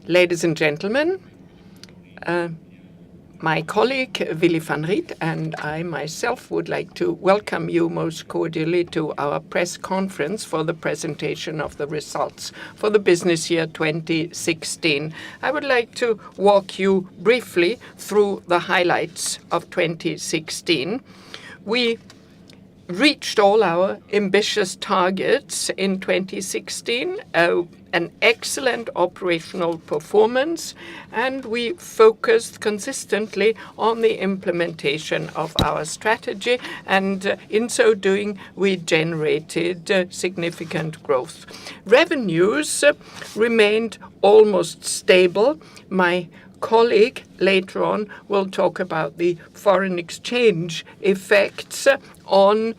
Ladies and gentlemen, my colleague Willy van Riet and I myself would like to welcome you most cordially to our press conference for the presentation of the results for the business year 2016. I would like to walk you briefly through the highlights of 2016. We reached all our ambitious targets in 2016, an excellent operational performance, and we focused consistently on the implementation of our strategy, and in so doing we generated significant growth. Revenues remained almost stable. My colleague later on will talk about the foreign exchange effects on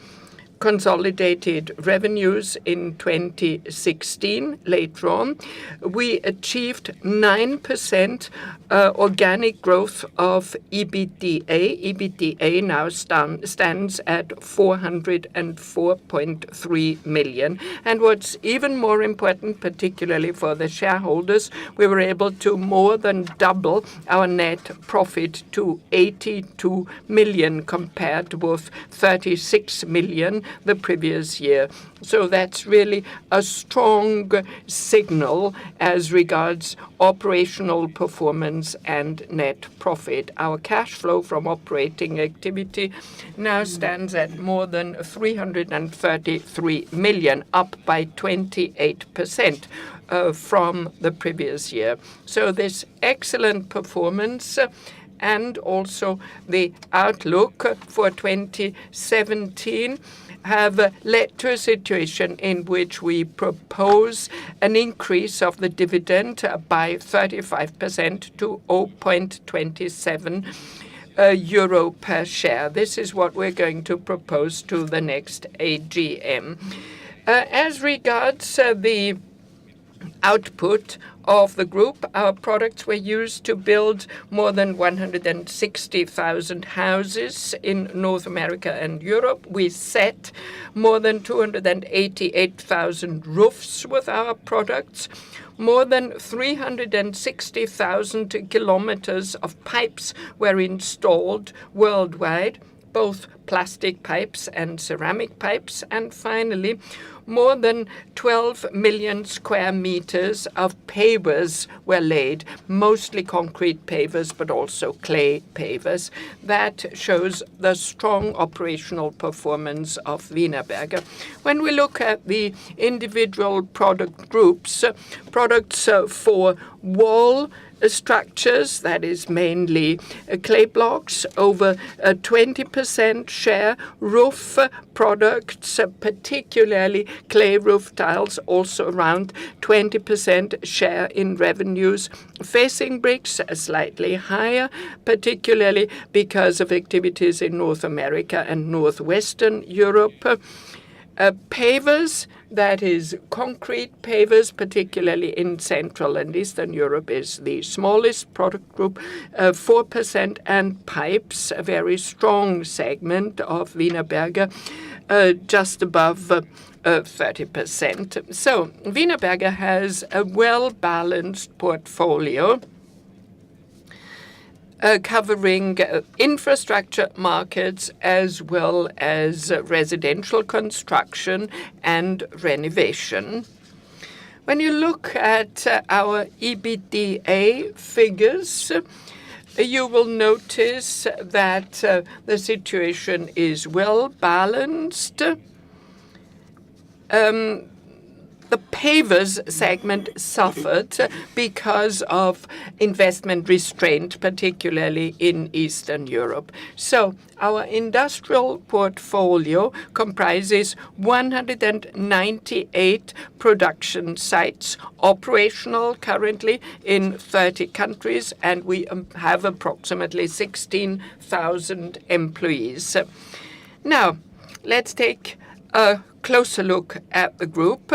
consolidated revenues in 2016 later on. We achieved 9% organic growth of EBITDA. EBITDA now stands at 404.3 million. And what's even more important, particularly for the shareholders, we were able to more than double our net profit to 82 million compared with 36 million the previous year. So that's really a strong signal as regards operational performance and net profit. Our cash flow from operating activity now stands at more than 333 million, up by 28% from the previous year. So this excellent performance and also the outlook for 2017 have led to a situation in which we propose an increase of the dividend by 35% to 0.27 euro per share. This is what we're going to propose to the next AGM. As regards the output of the group, our products were used to build more than 160,000 houses in North America and Europe. We set more than 288,000 roofs with our products. More than 360,000 kilometers of pipes were installed worldwide, both plastic pipes and ceramic pipes. And finally, more than 12 million square meters of pavers were laid, mostly concrete pavers, but also clay pavers. That shows the strong operational performance of Wienerberger. When we look at the individual product groups, products for wall structures, that is mainly clay blocks, over a 20% share. Roof products, particularly clay roof tiles, also around 20% share in revenues. Facing bricks, slightly higher, particularly because of activities in North America and Northwestern Europe. Pavers, that is concrete pavers, particularly in Central and Eastern Europe, is the smallest product group, 4%, and pipes, a very strong segment of Wienerberger, just above 30%. So Wienerberger has a well-balanced portfolio covering infrastructure markets as well as residential construction and renovation. When you look at our EBITDA figures, you will notice that the situation is well balanced. The pavers segment suffered because of investment restraint, particularly in Eastern Europe. So our industrial portfolio comprises 198 production sites operational currently in 30 countries, and we have approximately 16,000 employees. Now, let's take a closer look at the group.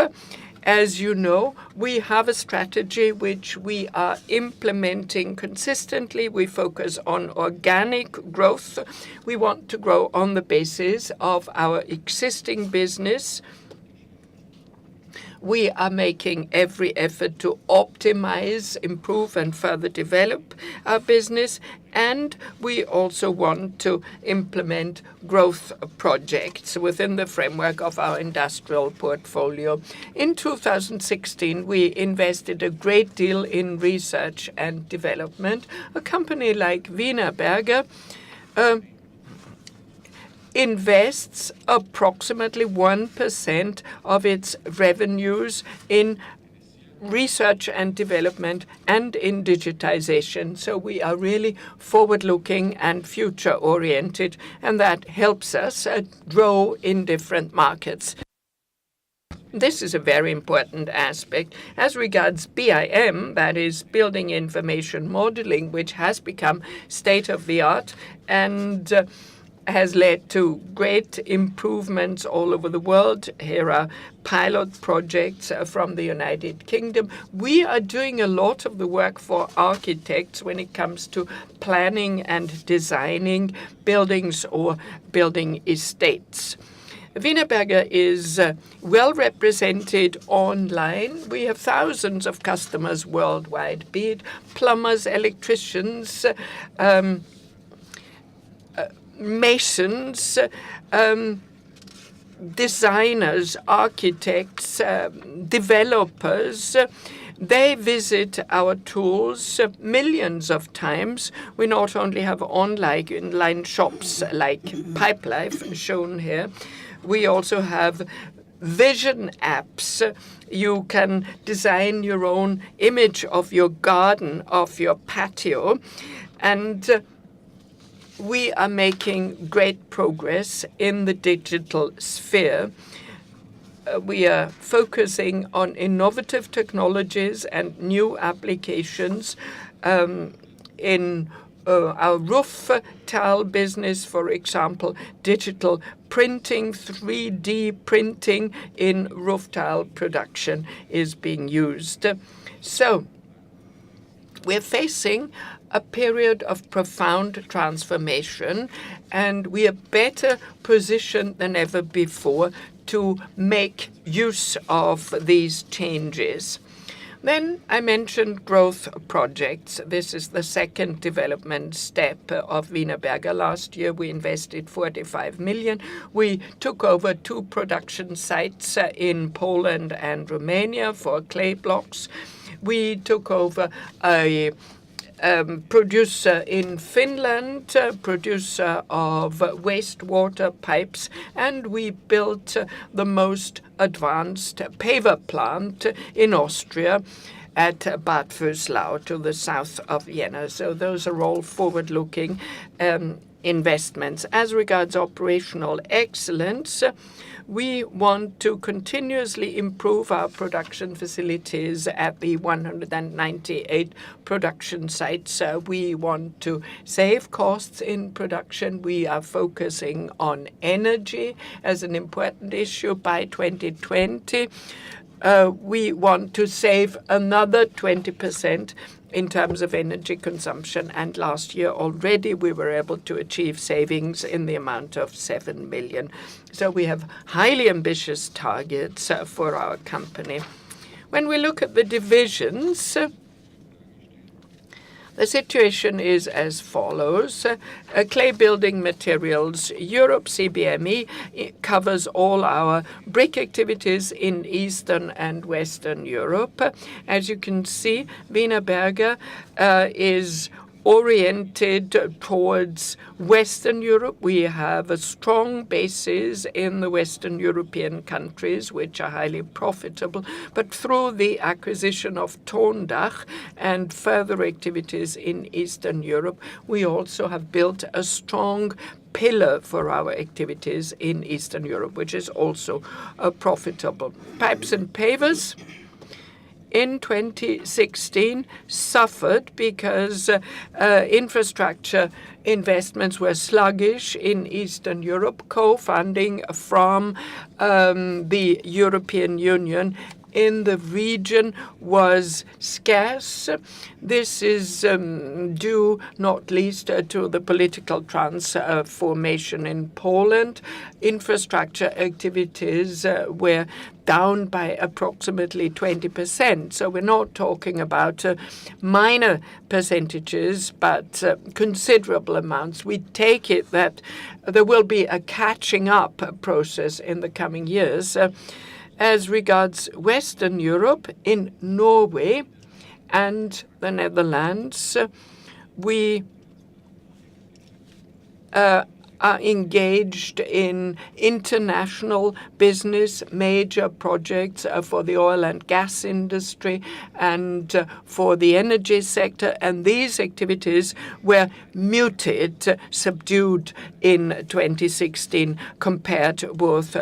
As you know, we have a strategy which we are implementing consistently. We focus on organic growth. We want to grow on the basis of our existing business. We are making every effort to optimize, improve, and further develop our business, and we also want to implement growth projects within the framework of our industrial portfolio. In 2016, we invested a great deal in research and development. A company like Wienerberger invests approximately 1% of its revenues in research and development and in digitization. So we are really forward-looking and future-oriented, and that helps us grow in different markets. This is a very important aspect. As regards BIM, that is Building Information Modeling, which has become state-of-the-art and has led to great improvements all over the world. Here are pilot projects from the United Kingdom. We are doing a lot of the work for architects when it comes to planning and designing buildings or building estates. Wienerberger is well represented online. We have thousands of customers worldwide, be it plumbers, electricians, masons, designers, architects, developers. They visit our tools millions of times. We not only have online shops like Pipelife shown here, we also have vision apps. You can design your own image of your garden, of your patio, and we are making great progress in the digital sphere. We are focusing on innovative technologies and new applications in our roof tile business, for example. Digital printing, 3D printing in roof tile production is being used. So we're facing a period of profound transformation, and we are better positioned than ever before to make use of these changes. Then I mentioned growth projects. This is the second development step of Wienerberger. Last year we invested 45 million. We took over 2 production sites in Poland and Romania for clay blocks. We took over a producer in Finland, producer of wastewater pipes, and we built the most advanced paver plant in Austria at Bad Vöslau to the south of Vienna. So those are all forward-looking investments. As regards operational excellence, we want to continuously improve our production facilities at the 198 production sites. We want to save costs in production. We are focusing on energy as an important issue. By 2020, we want to save another 20% in terms of energy consumption, and last year already we were able to achieve savings in the amount of 7 million. So we have highly ambitious targets for our company. When we look at the divisions, the situation is as follows. Clay Building Materials Europe, CBME, covers all our brick activities in Eastern and Western Europe. As you can see, Wienerberger is oriented towards Western Europe. We have a strong basis in the Western European countries, which are highly profitable. But through the acquisition of Tondach and further activities in Eastern Europe, we also have built a strong pillar for our activities in Eastern Europe, which is also profitable. Pipes and pavers in 2016 suffered because infrastructure investments were sluggish in Eastern Europe. Co-funding from the European Union in the region was scarce. This is due not least to the political transformation in Poland. Infrastructure activities were down by approximately 20%. So we're not talking about minor percentages, but considerable amounts. We take it that there will be a catching up process in the coming years. As regards Western Europe, in Norway and the Netherlands, we are engaged in international business, major projects for the oil and gas industry and for the energy sector. And these activities were muted, subdued in 2016 compared with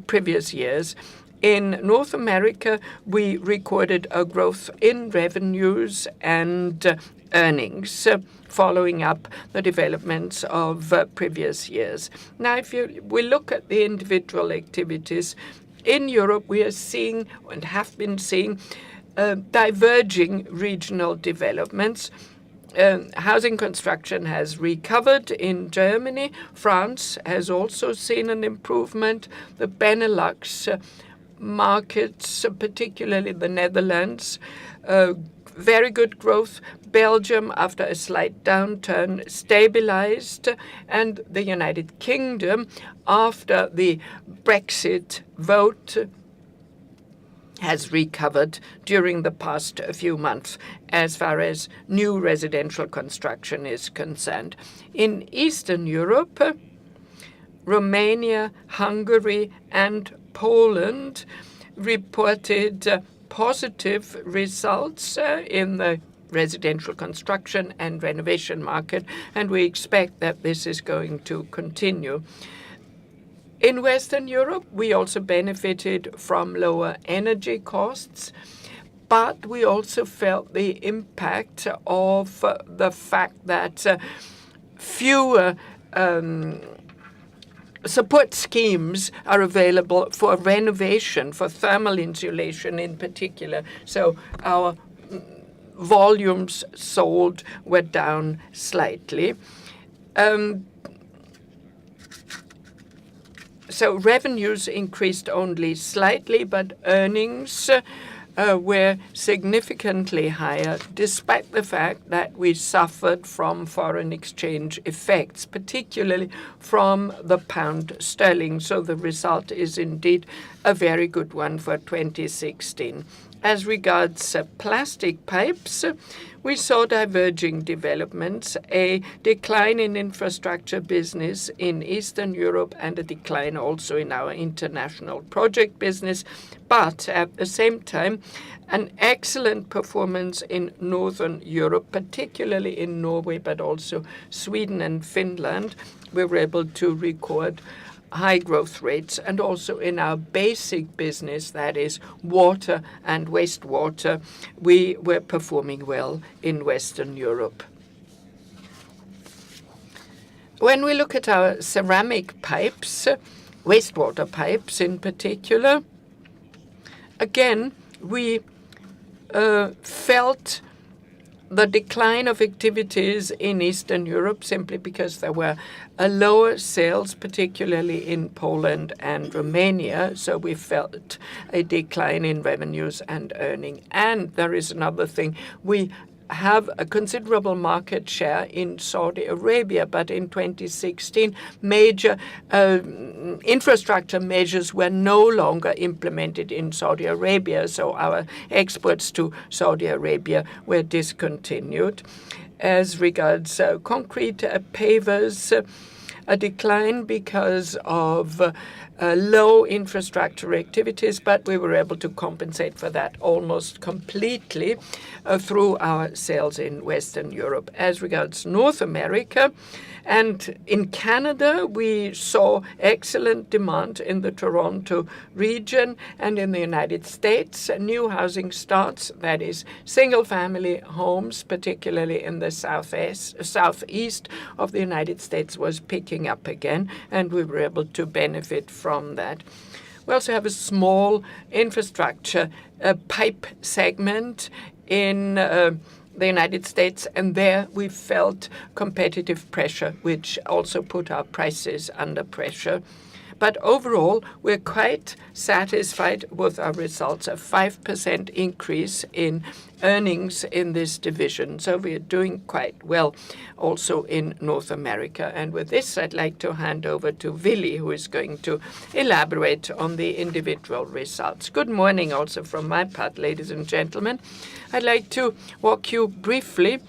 previous years. In North America, we recorded a growth in revenues and earnings, following up the developments of previous years. Now, if we look at the individual activities, in Europe we are seeing and have been seeing diverging regional developments. Housing construction has recovered in Germany. France has also seen an improvement. The Benelux markets, particularly the Netherlands, very good growth. Belgium, after a slight downturn, stabilized, and the United Kingdom, after the Brexit vote, has recovered during the past few months as far as new residential construction is concerned. In Eastern Europe, Romania, Hungary, and Poland reported positive results in the residential construction and renovation market, and we expect that this is going to continue. In Western Europe, we also benefited from lower energy costs, but we also felt the impact of the fact that fewer support schemes are available for renovation, for thermal insulation in particular. So our volumes sold were down slightly. So revenues increased only slightly, but earnings were significantly higher, despite the fact that we suffered from foreign exchange effects, particularly from the pound sterling. So the result is indeed a very good one for 2016. As regards plastic pipes, we saw diverging developments, a decline in infrastructure business in Eastern Europe and a decline also in our international project business, but at the same time, an excellent performance in Northern Europe, particularly in Norway, but also Sweden and Finland. We were able to record high growth rates, and also in our basic business, that is water and wastewater, we were performing well in Western Europe. When we look at our ceramic pipes, wastewater pipes in particular, again, we felt the decline of activities in Eastern Europe simply because there were lower sales, particularly in Poland and Romania. So we felt a decline in revenues and earning. And there is another thing. We have a considerable market share in Saudi Arabia, but in 2016, major infrastructure measures were no longer implemented in Saudi Arabia, so our exports to Saudi Arabia were discontinued. As regards concrete pavers, a decline because of low infrastructure activities, but we were able to compensate for that almost completely through our sales in Western Europe. As regards North America, and in Canada, we saw excellent demand in the Toronto region, and in the United States, new housing starts, that is single-family homes, particularly in the southeast of the United States, was picking up again, and we were able to benefit from that. We also have a small infrastructure pipe segment in the United States, and there we felt competitive pressure, which also put our prices under pressure. But overall, we're quite satisfied with our results, a 5% increase in earnings in this division. So we're doing quite well also in North America. And with this, I'd like to hand over to Willi, who is going to elaborate on the individual results. Good morning also from my part, ladies and gentlemen. I'd like to walk you briefly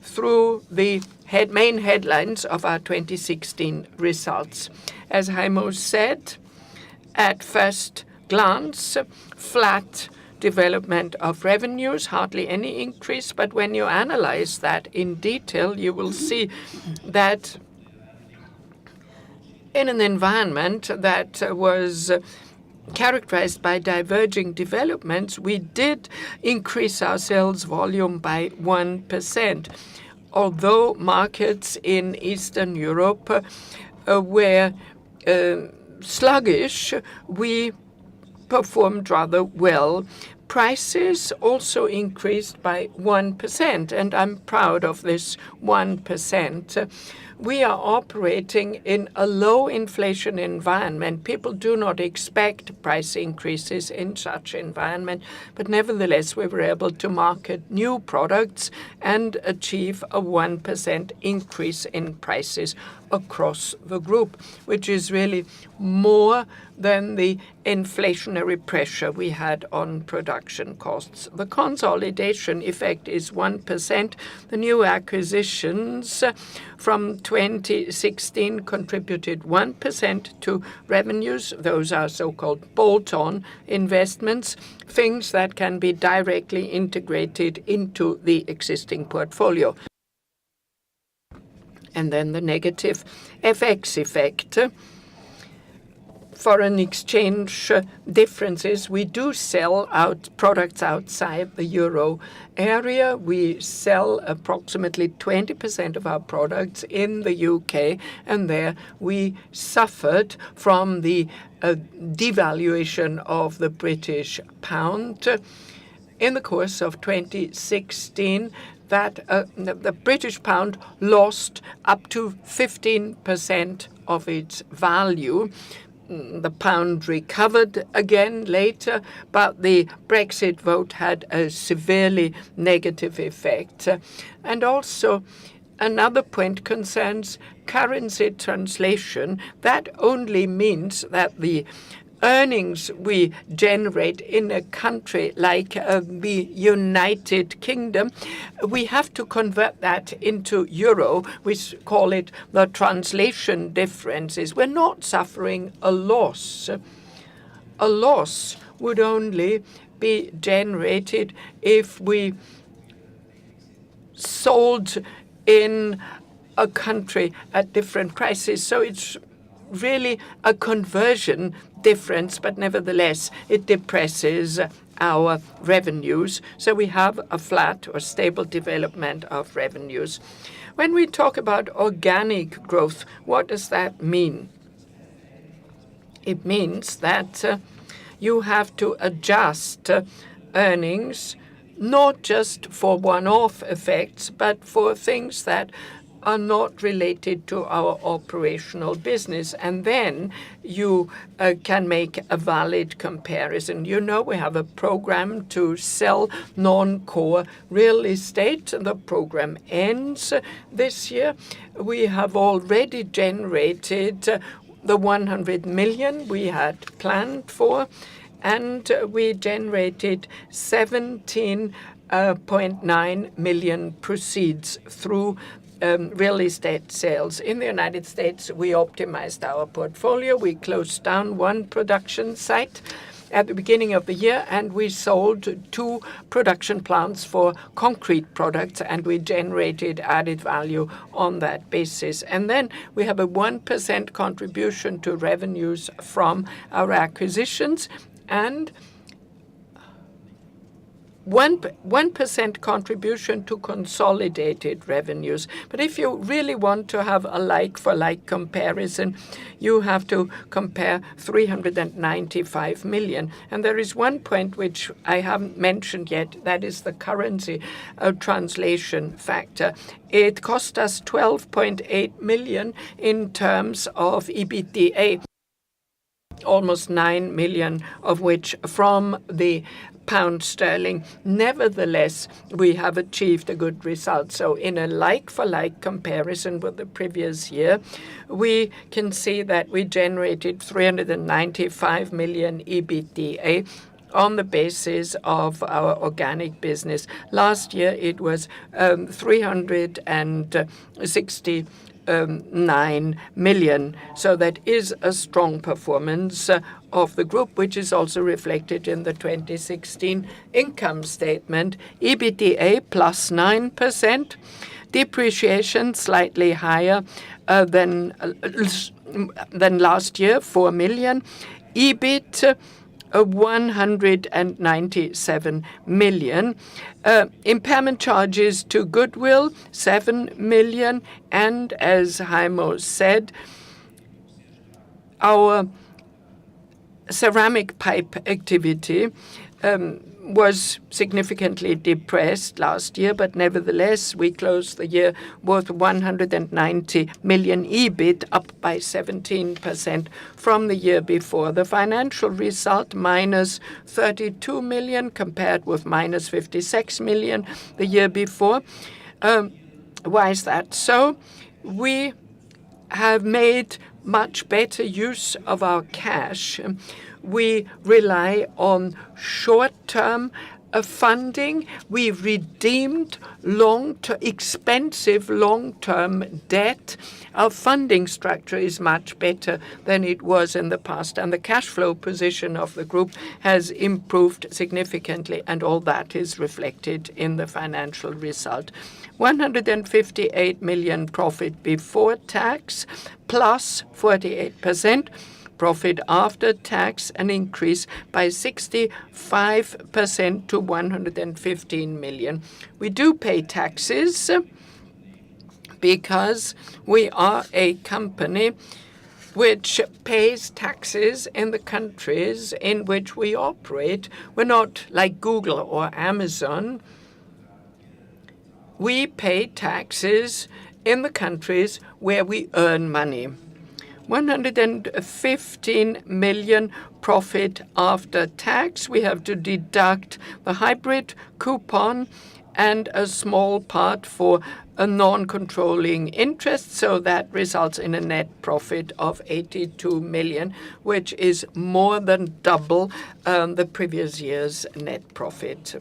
through the main headlines of our 2016 results. As Heimo said, at first glance, flat development of revenues, hardly any increase, but when you analyze that in detail, you will see that in an environment that was characterized by diverging developments, we did increase our sales volume by 1%. Although markets in Eastern Europe were sluggish, we performed rather well. Prices also increased by 1%, and I'm proud of this 1%. We are operating in a low inflation environment. People do not expect price increases in such environment, but nevertheless we were able to market new products and achieve a 1% increase in prices across the group, which is really more than the inflationary pressure we had on production costs. The consolidation effect is 1%. The new acquisitions from 2016 contributed 1% to revenues. Those are so-called bolt-on investments, things that can be directly integrated into the existing portfolio. And then the negative FX effect. Foreign exchange differences. We do sell out products outside the euro area. We sell approximately 20% of our products in the UK, and there we suffered from the devaluation of the British pound. In the course of 2016, that the British pound lost up to 15% of its value. The pound recovered again later, but the Brexit vote had a severely negative effect. And also, another point concerns currency translation. That only means that the earnings we generate in a country like the United Kingdom, we have to convert that into euro. We call it the translation differences. We're not suffering a loss. A loss would only be generated if we sold in a country at different prices. So it's really a conversion difference, but nevertheless it depresses our revenues. So we have a flat or stable development of revenues. When we talk about organic growth, what does that mean? It means that you have to adjust earnings not just for one-off effects, but for things that are not related to our operational business. And then you can make a valid comparison. You know, we have a program to sell non-core real estate. The program ends this year. We have already generated the 100 million we had planned for, and we generated 17.9 million proceeds through real estate sales. In the United States, we optimized our portfolio. We closed down one production site at the beginning of the year, and we sold 2 production plants for concrete products, and we generated added value on that basis. And then we have a 1% contribution to revenues from our acquisitions, and 1% contribution to consolidated revenues. But if you really want to have a like-for-like comparison, you have to compare 395 million. And there is one point which I haven't mentioned yet, that is the currency translation factor. It cost us 12.8 million in terms of EBITDA, almost 9 million of which from the pound sterling. Nevertheless, we have achieved a good result. So in a like-for-like comparison with the previous year, we can see that we generated 395 million EBITDA on the basis of our organic business. Last year it was 369 million. So that is a strong performance of the group, which is also reflected in the 2016 income statement. EBITDA plus 9%, depreciation slightly higher than last year, 4 million. EBIT 197 million. Impairment charges to goodwill, 7 million. And as Heimo said, our ceramic pipe activity was significantly depressed last year, but nevertheless, we closed the year with 190 million EBIT, up by 17% from the year before. The financial result, minus 32 million, compared with minus 56 million the year before. Why is that so? We have made much better use of our cash. We rely on short-term funding. We redeemed expensive long-term debt. Our funding structure is much better than it was in the past, and the cash flow position of the group has improved significantly, and all that is reflected in the financial result. 158 million profit before tax, plus 48%. Profit after tax, an increase by 65% to 115 million. We do pay taxes because we are a company which pays taxes in the countries in which we operate. We're not like Google or Amazon. We pay taxes in the countries where we earn money. 115 million profit after tax. We have to deduct the hybrid coupon and a small part for a non-controlling interest, so that results in a net profit of 82 million, which is more than double the previous year's net profit.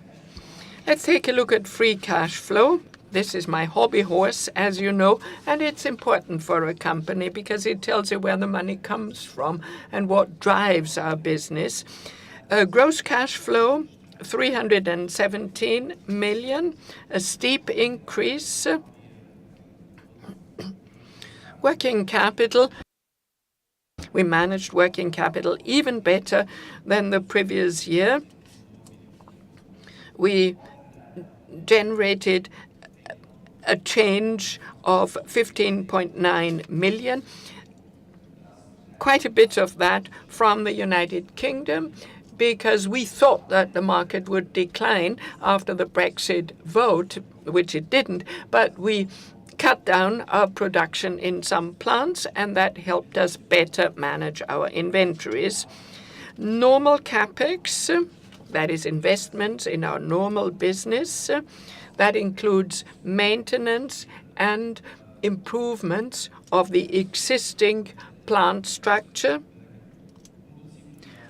Let's take a look at free cash flow. This is my hobby horse, as you know, and it's important for a company because it tells you where the money comes from and what drives our business. Gross cash flow, 317 million, a steep increase. Working capital, we managed working capital even better than the previous year. We generated a change of 15.9 million, quite a bit of that from the United Kingdom, because we thought that the market would decline after the Brexit vote, which it didn't, but we cut down our production in some plants, and that helped us better manage our inventories. Normal CapEx, that is investments in our normal business, that includes maintenance and improvements of the existing plant structure.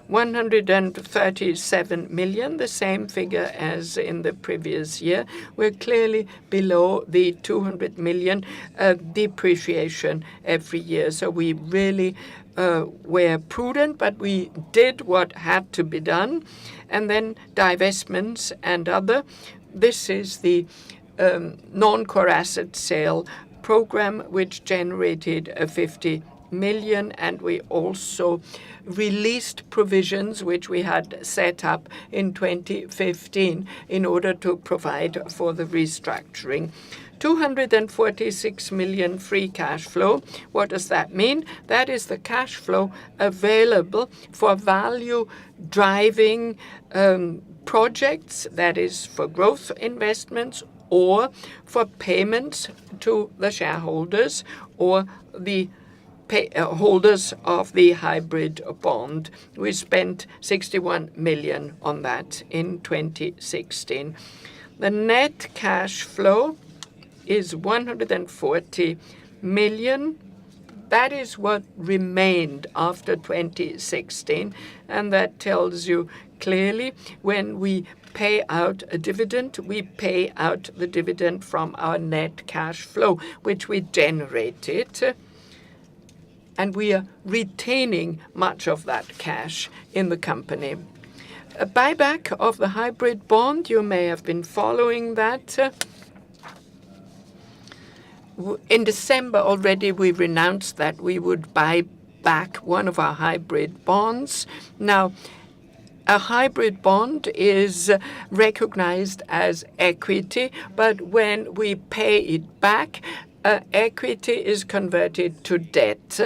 137 million, the same figure as in the previous year. We're clearly below the 200 million depreciation every year. So we really were prudent, but we did what had to be done. And then divestments and other. This is the non-core asset sale program, which generated 50 million, and we also released provisions which we had set up in 2015 in order to provide for the restructuring. 246 million free cash flow. What does that mean? That is the cash flow available for value-driving projects, that is for growth investments or for payments to the shareholders or the holders of the hybrid bond. We spent 61 million on that in 2016. The net cash flow is 140 million. That is what remained after 2016, and that tells you clearly when we pay out a dividend, we pay out the dividend from our net cash flow, which we generated, and we are retaining much of that cash in the company. A buyback of the hybrid bond, you may have been following that. In December already, we announced that we would buy back one of our hybrid bonds. Now, a hybrid bond is recognized as equity, but when we pay it back, equity is converted to debt.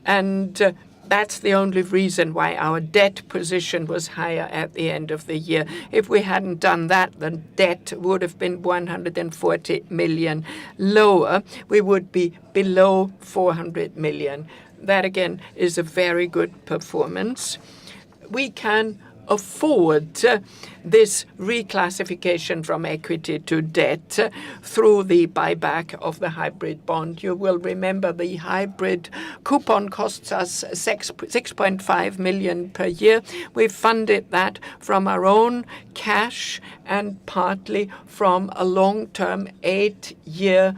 And that's the only reason why our debt position was higher at the end of the year. If we hadn't done that, the debt would have been 140 million lower. We would be below 400 million. That, again, is a very good performance. We can afford this reclassification from equity to debt through the buyback of the hybrid bond. You will remember the hybrid coupon costs us 6.5 million per year. We funded that from our own cash and partly from a long-term 8-year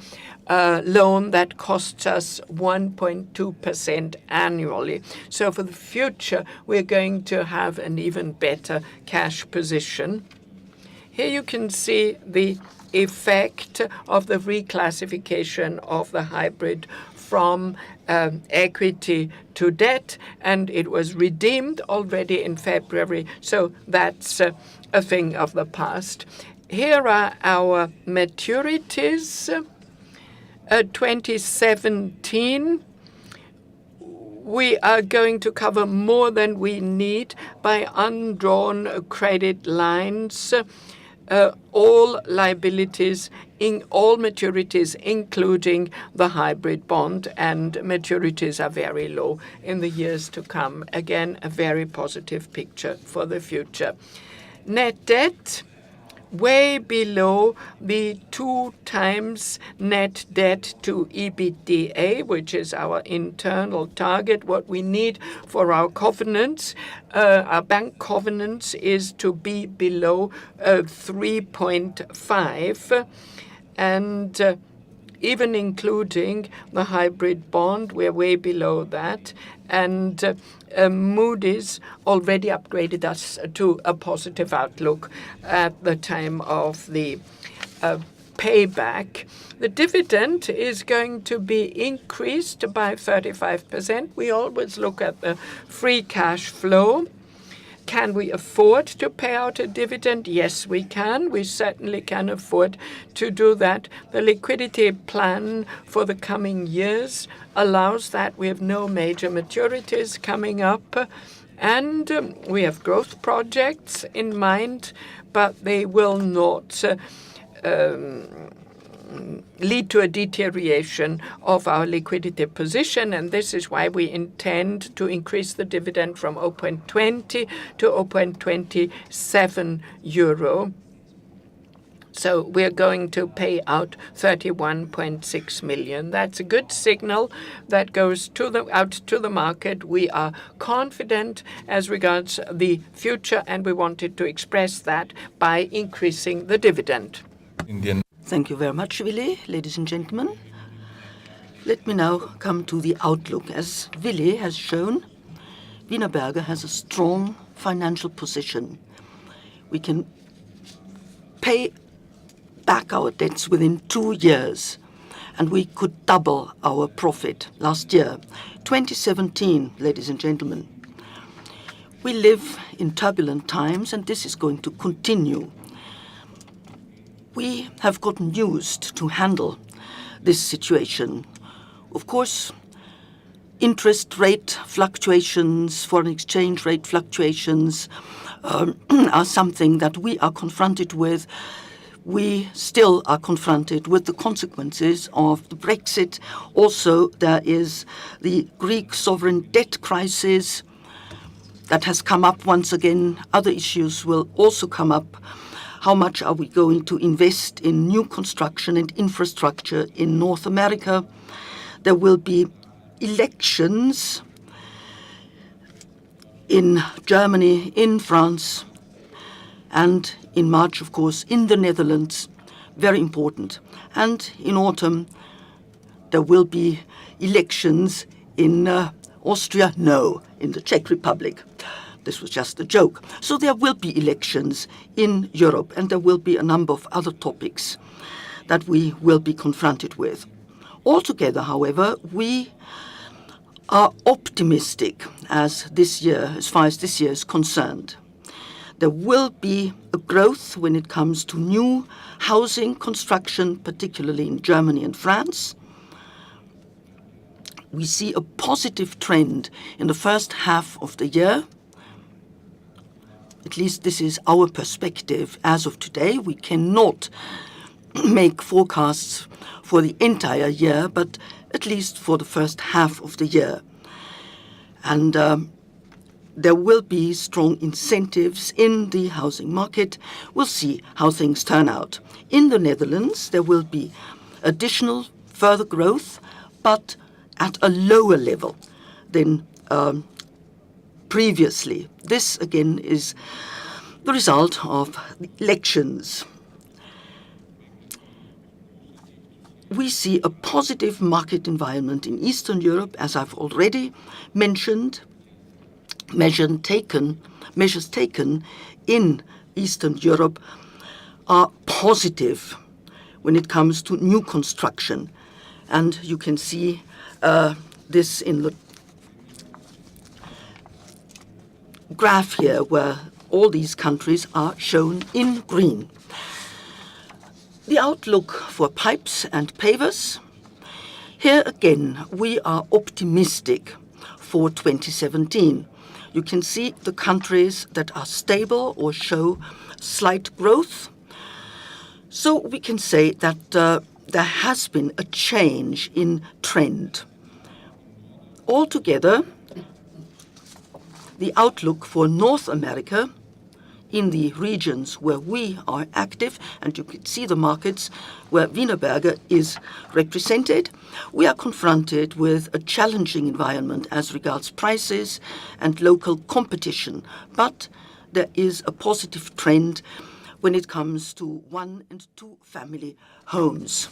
loan that costs us 1.2% annually. So for the future, we're going to have an even better cash position. Here you can see the effect of the reclassification of the hybrid from equity to debt, and it was redeemed already in February, so that's a thing of the past. Here are our maturities. 2017, we are going to cover more than we need by undrawn credit lines, all liabilities, in all maturities, including the hybrid bond, and maturities are very low in the years to come. Again, a very positive picture for the future. Net debt, way below the 2x net debt to EBITDA, which is our internal target, what we need for our covenants. Our bank covenants is to be below 3.5, and even including the hybrid bond, we're way below that. And Moody's already upgraded us to a positive outlook at the time of the payback. The dividend is going to be increased by 35%. We always look at the free cash flow. Can we afford to pay out a dividend? Yes, we can. We certainly can afford to do that. The liquidity plan for the coming years allows that. We have no major maturities coming up, and we have growth projects in mind, but they will not lead to a deterioration of our liquidity position, and this is why we intend to increase the dividend from 0.20 to 0.27 euro. So we're going to pay out 31.6 million. That's a good signal that goes out to the market. We are confident as regards the future, and we wanted to express that by increasing the dividend. Thank you very much, Willi. Ladies and gentlemen, let me now come to the outlook. As Willi has shown, Wienerberger has a strong financial position. We can pay back our debts within 2 years. and we could double our profit last year. 2017, ladies and gentlemen. We live in turbulent times, and this is going to continue. We have gotten used to handle this situation. Of course, interest rate fluctuations, foreign exchange rate fluctuations are something that we are confronted with. We still are confronted with the consequences of the Brexit. Also, there is the Greek sovereign debt crisis that has come up once again. Other issues will also come up. How much are we going to invest in new construction and infrastructure in North America? There will be elections in Germany, in France, and in March, of course, in the Netherlands. Very important. And in autumn, there will be elections in Austria? No, in the Czech Republic. This was just a joke. So there will be elections in Europe, and there will be a number of other topics that we will be confronted with. Altogether, however, we are optimistic as far as this year is concerned. There will be a growth when it comes to new housing construction, particularly in Germany and France. We see a positive trend in the first half of the year. At least this is our perspective as of today. We cannot make forecasts for the entire year, but at least for the first half of the year. And there will be strong incentives in the housing market. We'll see how things turn out. In the Netherlands, there will be additional further growth, but at a lower level than previously. This, again, is the result of the elections. We see a positive market environment in Eastern Europe, as I've already mentioned. Measures taken in Eastern Europe are positive when it comes to new construction. And you can see this in the graph here, where all these countries are shown in green. The outlook for pipes and pavers. Here again, we are optimistic for 2017. You can see the countries that are stable or show slight growth. So we can say that there has been a change in trend. Altogether, the outlook for North America in the regions where we are active, and you can see the markets where Wienerberger is represented, we are confronted with a challenging environment as regards prices and local competition. But there is a positive trend when it comes to 1- and 2-family homes.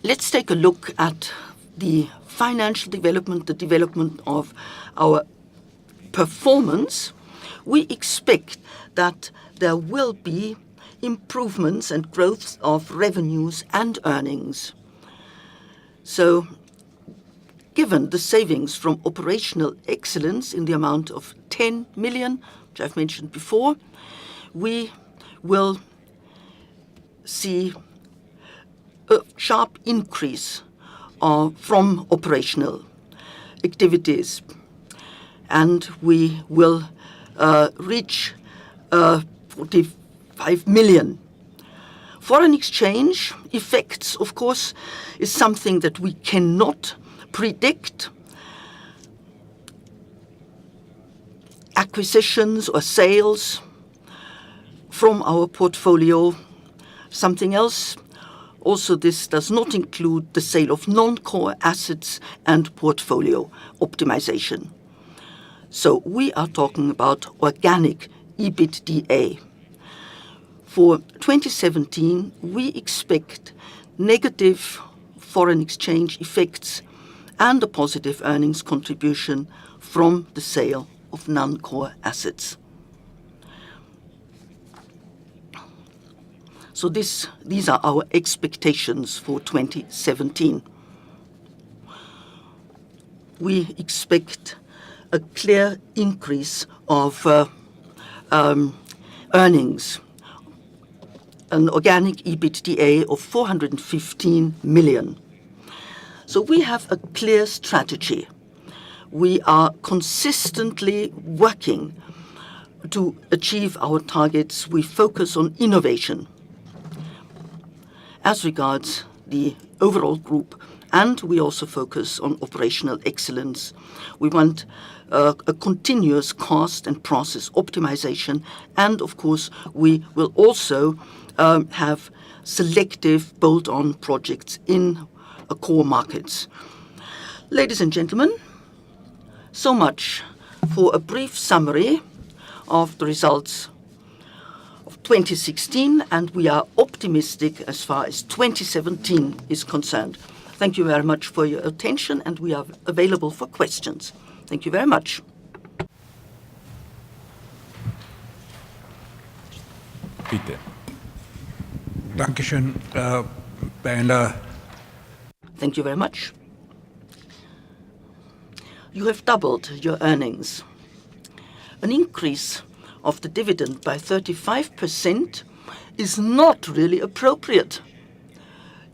Let's take a look at the financial development, the development of our performance. We expect that there will be improvements and growth of revenues and earnings. So, given the savings from operational excellence in the amount of 10 million, which I've mentioned before, we will see a sharp increase from operational activities, and we will reach 45 million. Foreign exchange effects, of course, is something that we cannot predict. Acquisitions or sales from our portfolio, something else. Also, this does not include the sale of non-core assets and portfolio optimization. So we are talking about organic EBITDA. For 2017, we expect negative foreign exchange effects and a positive earnings contribution from the sale of non-core assets. So these are our expectations for 2017. We expect a clear increase of earnings, an organic EBITDA of 415 million. So we have a clear strategy. We are consistently working to achieve our targets. We focus on innovation as regards the overall group, and we also focus on operational excellence. We want a continuous cost and process optimization, and of course we will also have selective bolt-on projects in core markets. Ladies and gentlemen, so much for a brief summary of the results of 2016, and we are optimistic as far as 2017 is concerned. Thank you very much for your attention, and we are available for questions. Thank you very much. Bitte. Dankeschön. Thank you very much. You have doubled your earnings. An increase of the dividend by 35% is not really appropriate.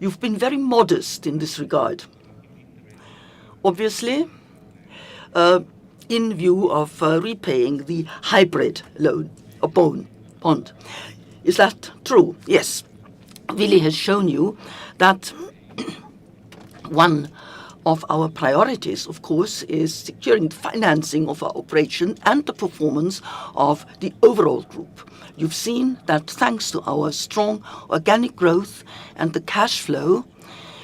You've been very modest in this regard. Obviously, in view of repaying the hybrid loan or bond. Is that true? Yes. Willy has shown you that one of our priorities, of course, is securing the financing of our operation and the performance of the overall group. You've seen that thanks to our strong organic growth and the cash flow,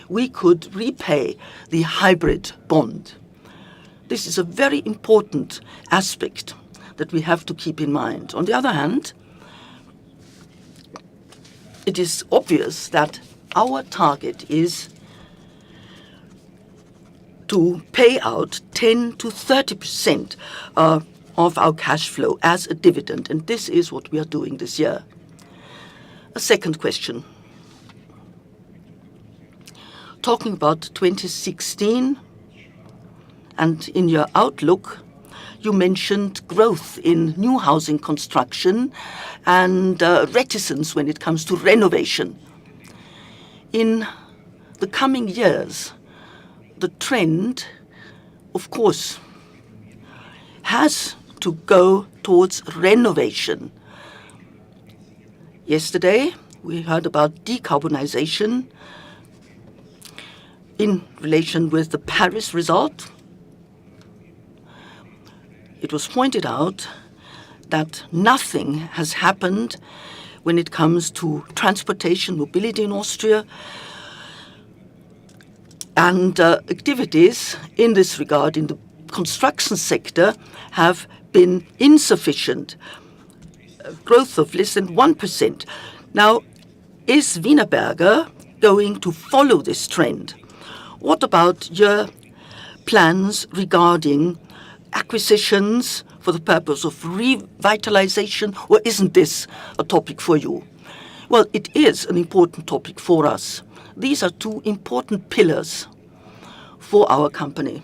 we could repay the hybrid bond. This is a very important aspect that we have to keep in mind. On the other hand, it is obvious that our target is to pay out 10 to 30% of our cash flow as a dividend, and this is what we are doing this year. A second question. Talking about 2016, and in your outlook, you mentioned growth in new housing construction and reticence when it comes to renovation. In the coming years, the trend, of course, has to go towards renovation. Yesterday, we heard about decarbonization in relation with the Paris result. It was pointed out that nothing has happened when it comes to transportation, mobility in Austria, and activities in this regard in the construction sector have been insufficient. Growth of less than 1%. Now, is Wienerberger going to follow this trend? What about your plans regarding acquisitions for the purpose of revitalization, or isn't this a topic for you? Well, it is an important topic for us. These are two important pillars for our company.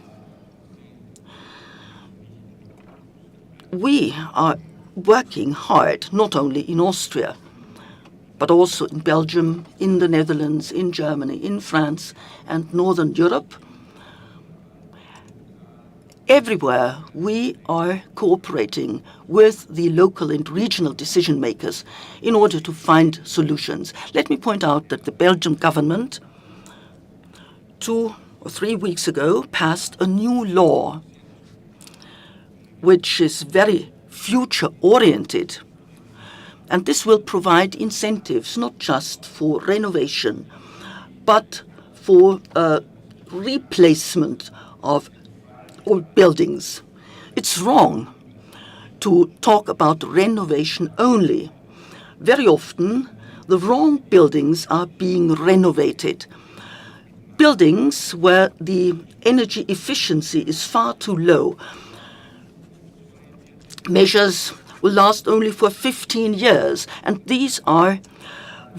We are working hard, not only in Austria, but also in Belgium, in the Netherlands, in Germany, in France, and Northern Europe. Everywhere we are cooperating with the local and regional decision makers in order to find solutions. Let me point out that the Belgian government 2 or 3 weeks ago passed a new law which is very future-oriented. And this will provide incentives not just for renovation, but for replacement of old buildings. It's wrong to talk about renovation only. Very often, the wrong buildings are being renovated. Buildings where the energy efficiency is far too low. Measures will last only for 15 years, and these are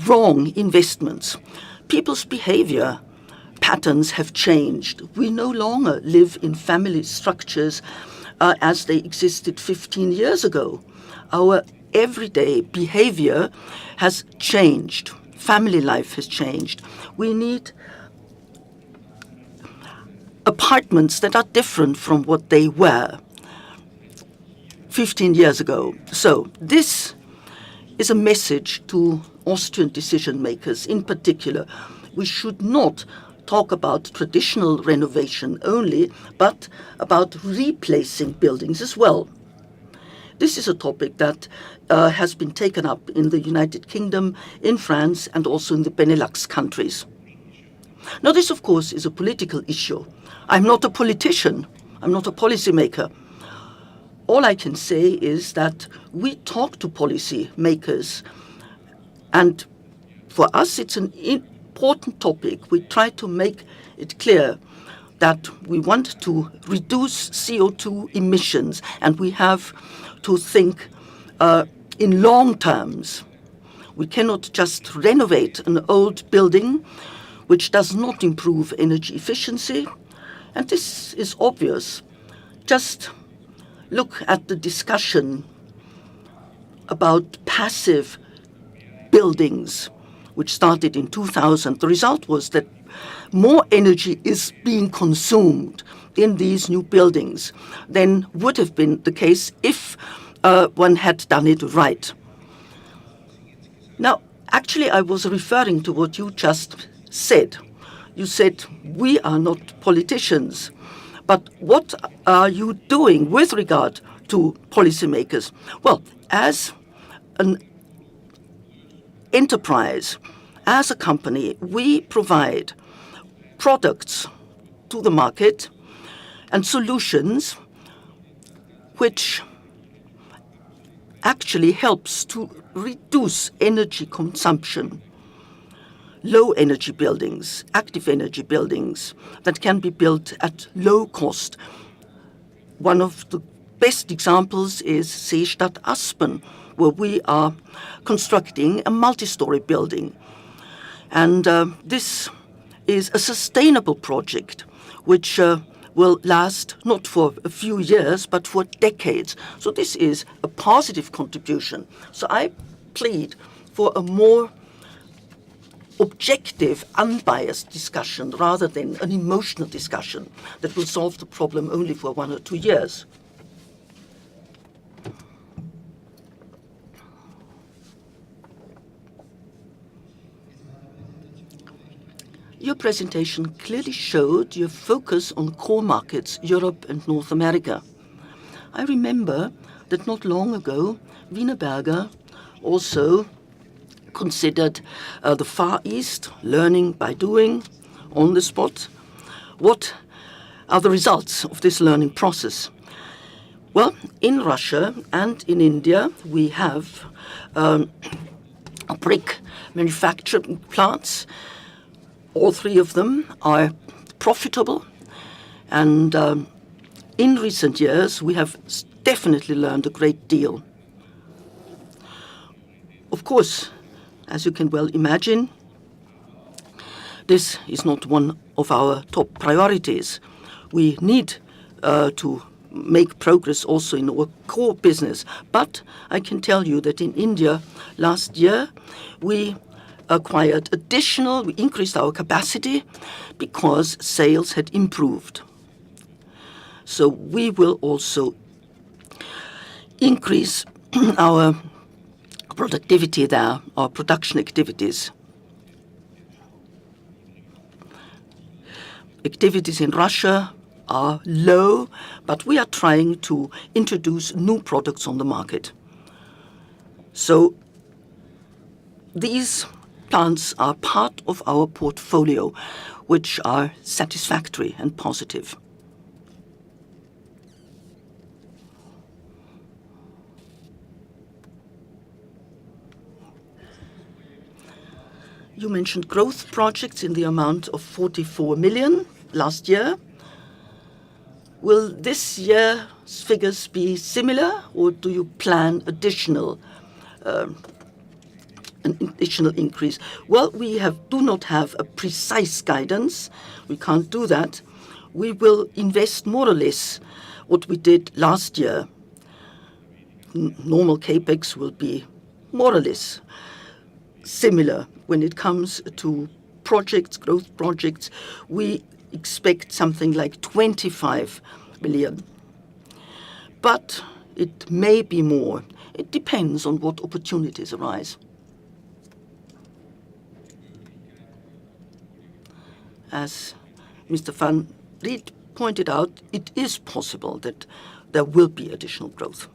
wrong investments. People's behavior patterns have changed. We no longer live in family structures as they existed 15 years ago. Our everyday behavior has changed. Family life has changed. We need apartments that are different from what they were 15 years ago. So this is a message to Austrian decision makers in particular. We should not talk about traditional renovation only, but about replacing buildings as well. This is a topic that has been taken up in the United Kingdom, in France, and also in the Benelux countries. Now, this, of course, is a political issue. I'm not a politician. I'm not a policymaker. All I can say is that we talk to policy makers, and for us it's an important topic. We try to make it clear that we want to reduce CO2 emissions, and we have to think in long terms. We cannot just renovate an old building which does not improve energy efficiency, and this is obvious. Just look at the discussion about passive buildings, which started in 2000. The result was that more energy is being consumed in these new buildings than would have been the case if one had done it right. Now, actually, I was referring to what you just said. You said, we are not politicians. But what are you doing with regard to policymakers? Well, as an enterprise, as a company, we provide products to the market and solutions which actually helps to reduce energy consumption. Low energy buildings, active energy buildings that can be built at low cost. One of the best examples is Seestadt Aspen, where we are constructing a multi-story building. And this is a sustainable project which will last not for a few years, but for decades. So this is a positive contribution. So I plead for a more objective, unbiased discussion rather than an emotional discussion that will solve the problem only for 1 or 2 years. Your presentation clearly showed your focus on core markets, Europe and North America. I remember that not long ago, Wienerberger also considered the Far East, learning by doing, on the spot. What are the results of this learning process? Well, in Russia and in India, we have brick manufacturing plants. All 3 of them are profitable, and in recent years, we have definitely learned a great deal. Of course, as you can well imagine, this is not one of our top priorities. We need to make progress also in our core business. But I can tell you that in India last year, we increased our capacity because sales had improved. So we will also increase our productivity there, our production activities. Activities in Russia are low, but we are trying to introduce new products on the market. So these plants are part of our portfolio, which are satisfactory and positive. You mentioned growth projects in the amount of 44 million last year. Will this year's figures be similar, or do you plan additional an additional increase? Well, we do not have a precise guidance. We can't do that. We will invest more or less what we did last year. Normal capex will be more or less similar. When it comes to projects, growth projects, we expect something like 25 million. But it may be more. It depends on what opportunities arise. As Mr. van Riet pointed out, it is possible that there will be additional growth.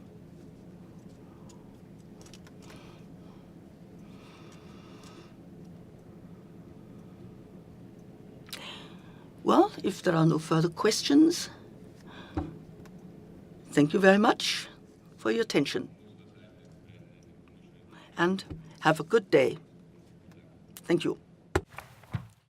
Well, if there are no further questions, thank you very much for your attention. And have a good day. Thank you.